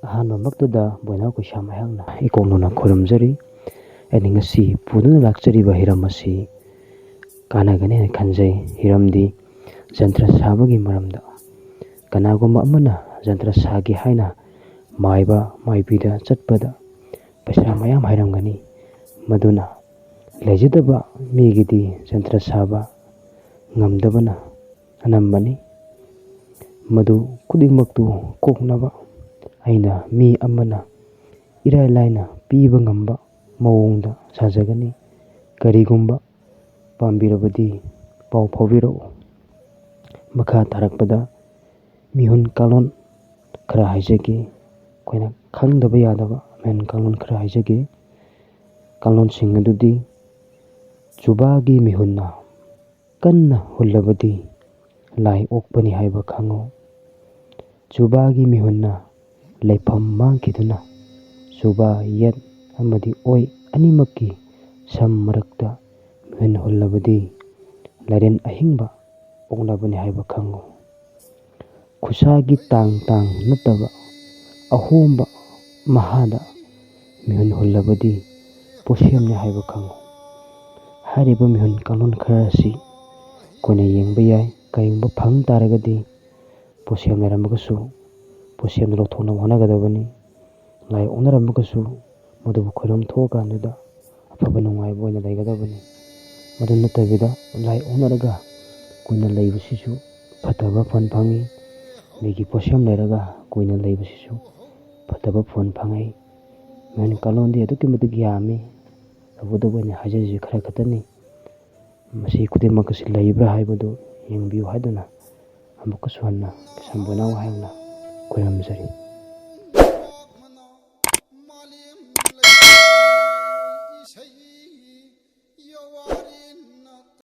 ꯑꯍꯥꯟꯕꯃꯛꯇꯗ ꯕꯣꯏꯅꯥꯎ ꯀꯩꯁꯥ ꯃꯌꯥꯝꯅ ꯏꯀꯣꯛꯅꯅ ꯈꯨꯔꯨꯝꯖꯔꯤ꯫ ꯑꯩꯅ ꯉꯁꯤ ꯄꯨꯗꯨꯅ ꯂꯥꯛꯆꯔꯤꯕ ꯍꯤꯔꯝ ꯑꯁꯤ ꯀꯥꯟꯅꯒꯅꯤ ꯍꯥꯏꯅ ꯈꯟꯖꯩ꯫ ꯍꯤꯔꯝꯗꯤ ꯖꯟꯇ꯭ꯔ ꯁꯥꯕꯒꯤ ꯃꯔꯝꯗ ꯀꯅꯥꯒꯨꯝꯕ ꯑꯃꯅ ꯖꯟꯇ꯭ꯔ ꯁꯥꯒꯦ ꯍꯥꯏꯅ ꯃꯥꯏꯕ ꯃꯥꯏꯕꯤꯗ ꯆꯠꯄꯗ ꯄꯩꯁꯥ ꯃꯌꯥꯝ ꯍꯥꯏꯔꯝꯒꯅꯤ꯫ ꯃꯗꯨꯅ ꯂꯩꯖꯗꯕ ꯃꯤꯒꯤꯗꯤ ꯖꯟꯇ꯭ꯔ ꯁꯥꯕ ꯉꯝꯗꯕꯅ ꯑꯅꯝꯕꯅꯤ꯫ ꯃꯗꯨ ꯈꯨꯗꯤꯡꯃꯛꯇꯨ ꯀꯣꯛꯅꯕ ꯑꯩꯅ ꯃꯤ ꯑꯃꯅ ꯏꯔꯥꯏ ꯂꯥꯏꯅ ꯄꯤꯕ ꯉꯝꯕ ꯃꯑꯣꯡꯗ ꯁꯥꯖꯒꯅꯤ꯫ ꯀꯔꯤꯒꯨꯝꯕ ꯄꯥꯝꯕꯤꯔꯕꯗꯤ ꯄꯥꯎ ꯐꯥꯎꯕꯤꯔꯛꯎ꯫ ꯃꯈꯥ ꯇꯥꯔꯛꯄꯗ ꯃꯤꯍꯨꯟ ꯀꯥꯡꯂꯣꯟ ꯈꯔ ꯍꯥꯏꯖꯒꯦ꯫ ꯑꯩꯈꯣꯏꯅ ꯈꯪꯗꯕ ꯌꯥꯗꯕ ꯃꯤꯍꯨꯟ ꯀꯥꯡꯂꯣꯟ ꯈꯔ ꯍꯥꯏꯖꯒꯦ꯫ ꯀꯥꯡꯂꯣꯟꯁꯤꯡ ꯑꯗꯨꯗꯤ ꯖꯨꯕꯥꯒꯤ ꯃꯤꯍꯨꯟꯅ ꯀꯟꯅ ꯍꯨꯜꯂꯕꯗꯤ ꯂꯥꯏ ꯑꯣꯛꯄꯅꯤ ꯍꯥꯏꯕ ꯈꯪꯉꯨ꯫ ꯖꯨꯕꯥꯒꯤ ꯃꯤꯍꯨꯟꯅ ꯂꯩꯐꯝ ꯃꯥꯡꯈꯤꯗꯨꯅ ꯖꯨꯕꯥ ꯌꯦꯠ ꯑꯃꯗꯤ ꯑꯣꯏ ꯑꯅꯤꯃꯛꯀꯤ ꯁꯝ ꯃꯔꯛꯇ ꯃꯤꯍꯨꯟ ꯍꯨꯜꯂꯕꯗꯤ ꯂꯥꯏꯔꯦꯟ ꯑꯍꯤꯡꯕ ꯑꯣꯛꯅꯕꯅꯤ ꯍꯥꯏꯕ ꯈꯪꯉꯨ꯫ ꯈꯨꯠꯁꯥꯒꯤ ꯇꯥꯡ ꯅꯠꯇꯕ ꯑꯍꯣꯡꯕ ꯃꯍꯥꯗ ꯃꯤꯍꯨꯟ ꯍꯨꯜꯂꯕꯗꯤ ꯄꯣꯠꯁꯦꯝꯅꯤ ꯍꯥꯏꯕ ꯈꯪꯉꯨ꯫ ꯍꯥꯏꯔꯤꯕ ꯃꯤꯍꯨꯟ ꯀꯥꯡꯂꯣꯟ ꯈꯔ ꯑꯁꯤ ꯑꯩꯈꯣꯏꯅ ꯌꯦꯡꯕ ꯌꯥꯏ꯫ ꯀꯔꯤꯒꯨꯝꯕ ꯐꯪ ꯇꯥꯔꯒꯗꯤ ꯄꯣꯠꯁꯦꯝ ꯂꯩꯔꯝꯃꯒꯁꯨ ꯄꯣꯠꯁꯦꯝꯗꯨ ꯂꯧꯊꯣꯛꯅꯕ ꯍꯣꯠꯅꯒꯗꯕꯅꯤ꯫ ꯂꯥꯏ ꯑꯣꯛꯅꯔꯝꯃꯒꯁꯨ ꯃꯗꯨꯕꯨ ꯈꯣꯏꯔꯨꯝ ꯊꯣꯛꯑꯀꯥꯟꯗꯨꯗ ꯑꯐꯕ ꯅꯨꯡꯉꯥꯏꯕ ꯑꯣꯏꯅ ꯂꯩꯒꯗꯕꯅꯤ꯫ ꯃꯗꯨ ꯅꯠꯇꯕꯤꯗ ꯂꯥꯏ ꯑꯣꯛꯅꯔꯒ ꯀꯨꯏꯅ ꯂꯩꯕꯁꯤꯁꯨ ꯐꯠꯇꯕ ꯐꯜ ꯐꯪꯉꯤ꯫ ꯃꯤꯒꯤ ꯄꯣꯠꯁꯦꯝ ꯂꯩꯔꯒ ꯀꯨꯏꯅ ꯂꯩꯕꯁꯤꯁꯨ ꯐꯠꯇꯕ ꯐꯜ ꯐꯪꯉꯤ꯫ ꯃꯤꯍꯨꯟ ꯀꯥꯡꯂꯣꯟꯗꯤ ꯑꯗꯨꯛꯀꯤ ꯃꯇꯤꯛ ꯌꯥꯝꯃꯤ꯫ ꯇꯧꯕꯇꯕꯨ ꯑꯩꯅ ꯍꯥꯏꯖꯔꯤꯁꯤ ꯈꯔ ꯈꯛꯇꯅꯤ꯫ ꯃꯁꯤ ꯈꯨꯗꯤꯡꯃꯛ ꯑꯁꯤ ꯂꯩꯕ꯭ꯔꯥ ꯍꯥꯏꯕꯗꯨ ꯌꯦꯡꯕꯤꯌꯨ ꯍꯥꯏꯗꯨꯅ ꯑꯃꯨꯛꯀꯁꯨ ꯍꯟꯅ ꯀꯩꯁꯥꯝ ꯕꯣꯏꯅꯥꯎ ꯍꯥꯏꯅ ꯈꯣꯏꯔꯝꯖꯔꯤ꯫